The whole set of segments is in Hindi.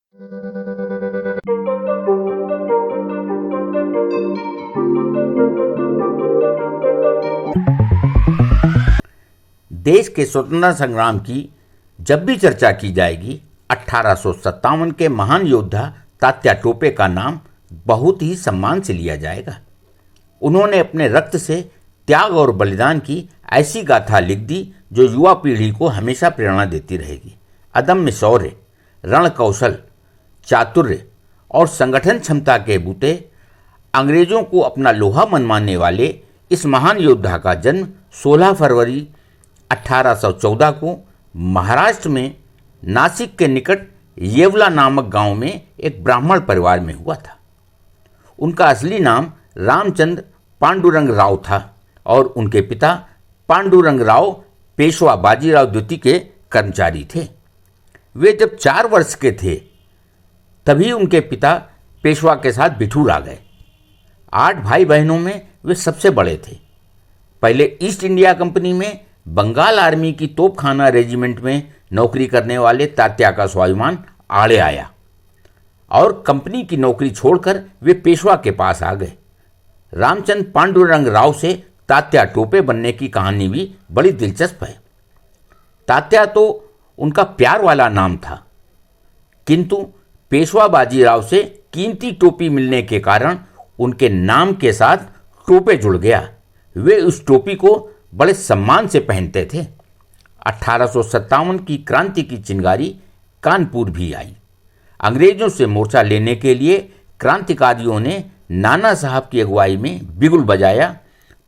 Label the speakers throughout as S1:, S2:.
S1: देश के स्वतंत्रता संग्राम की जब भी चर्चा की जाएगी 1857 के महान योद्धा तात्या टोपे का नाम बहुत ही सम्मान से लिया जाएगा। उन्होंने अपने रक्त से त्याग और बलिदान की ऐसी गाथा लिख दी जो युवा पीढ़ी को हमेशा प्रेरणा देती रहेगी। अदम्य शौर्य, रण कौशल, चातुर्य और संगठन क्षमता के बूते अंग्रेजों को अपना लोहा मनवाने वाले इस महान योद्धा का जन्म 16 फरवरी 1814 को महाराष्ट्र में नासिक के निकट येवला नामक गांव में एक ब्राह्मण परिवार में हुआ था। उनका असली नाम रामचंद्र पांडुरंग राव था और उनके पिता पांडुरंग राव पेशवा बाजीराव द्वितीय के कर्मचारी थे। वे जब 4 वर्ष के थे तभी उनके पिता पेशवा के साथ बिठूर आ गए। 8 भाई बहनों में वे सबसे बड़े थे। पहले ईस्ट इंडिया कंपनी में बंगाल आर्मी की तोपखाना रेजिमेंट में नौकरी करने वाले तात्या का स्वाभिमान आड़े आया और कंपनी की नौकरी छोड़कर वे पेशवा के पास आ गए। रामचंद्र पांडुरंग राव से तात्या टोपे बनने की कहानी भी बड़ी दिलचस्प है। तात्या तो उनका प्यार वाला नाम था, किंतु पेशवा बाजीराव से कीमती टोपी मिलने के कारण उनके नाम के साथ टोपे जुड़ गया। वे उस टोपी को बड़े सम्मान से पहनते थे। 1857 की क्रांति की चिंगारी कानपुर भी आई। अंग्रेजों से मोर्चा लेने के लिए क्रांतिकारियों ने नाना साहब की अगुवाई में बिगुल बजाया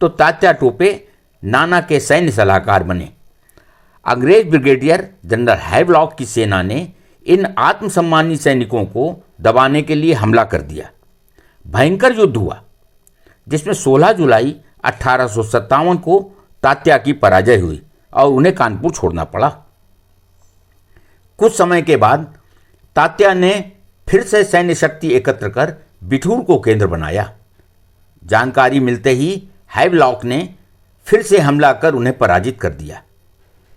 S1: तो तात्या टोपे नाना के सैन्य सलाहकार बने। अंग्रेज ब्रिगेडियर जनरल हैवलॉक की सेना ने इन आत्मसम्मानी सैनिकों को दबाने के लिए हमला कर दिया। भयंकर युद्ध हुआ जिसमें 16 जुलाई 1857 को तात्या की पराजय हुई और उन्हें कानपुर छोड़ना पड़ा। कुछ समय के बाद तात्या ने फिर से सैन्य शक्ति एकत्र कर बिठूर को केंद्र बनाया। जानकारी मिलते ही हैवलॉक ने फिर से हमला कर उन्हें पराजित कर दिया।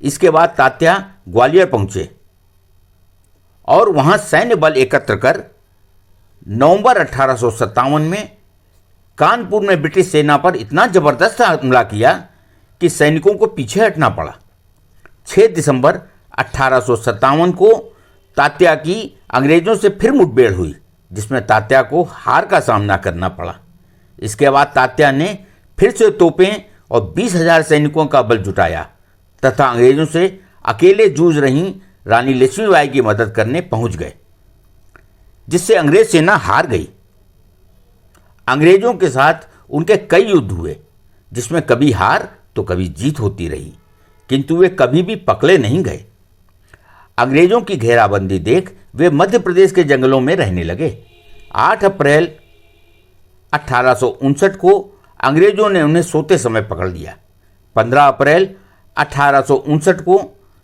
S1: इसके बाद तात्या ग्वालियर पहुंचे और वहां सैन्य बल एकत्र कर नवंबर 1857 में कानपुर में ब्रिटिश सेना पर इतना जबरदस्त हमला किया कि सैनिकों को पीछे हटना पड़ा। 6 दिसंबर 1857 को तात्या की अंग्रेजों से फिर मुठभेड़ हुई जिसमें तात्या को हार का सामना करना पड़ा। इसके बाद तात्या ने फिर से तोपें और 20,000 सैनिकों का बल जुटाया तथा अंग्रेजों से अकेले जूझ रही रानी लक्ष्मीबाई की मदद करने पहुंच गए, जिससे अंग्रेज सेना हार गई। अंग्रेजों के साथ उनके कई युद्ध हुए जिसमें कभी हार तो कभी जीत होती रही, किंतु वे कभी भी पकड़े नहीं गए। अंग्रेजों की घेराबंदी देख वे मध्य प्रदेश के जंगलों में रहने लगे। 8 अप्रैल 1859 को अंग्रेजों ने उन्हें सोते समय पकड़ लिया। 15 अप्रैल 1859 को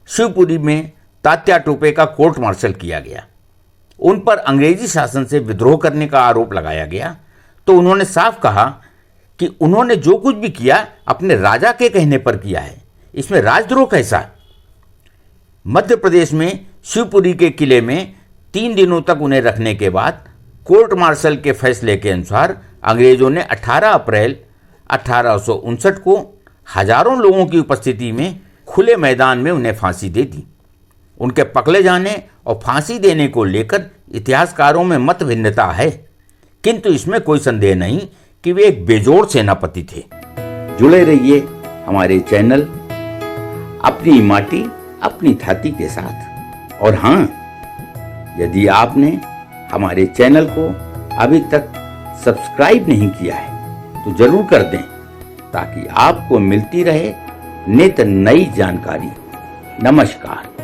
S1: शिवपुरी में तात्या टोपे का कोर्ट मार्शल किया गया। उन पर अंग्रेजी शासन से विद्रोह करने का आरोप लगाया गया तो उन्होंने साफ कहा कि उन्होंने जो कुछ भी किया अपने राजा के कहने पर किया है, इसमें राजद्रोह कैसा। मध्य प्रदेश में शिवपुरी के किले में 3 दिनों तक उन्हें रखने के बाद कोर्ट मार्शल के फैसले के अनुसार अंग्रेजों ने 18 अप्रैल 1859 को हजारों लोगों की उपस्थिति में खुले मैदान में उन्हें फांसी दे दी। उनके पकड़े जाने और फांसी देने को लेकर इतिहासकारों में मत भिन्नता है, किंतु इसमें कोई संदेह नहीं कि वे एक बेजोड़ सेनापति थे। जुड़े रहिए हमारे चैनल अपनी माटी अपनी छाती के साथ। और हाँ, यदि आपने हमारे चैनल को अभी तक सब्सक्राइब नहीं किया है तो जरूर कर दें ताकि आपको मिलती रहे नित नई जानकारी। नमस्कार।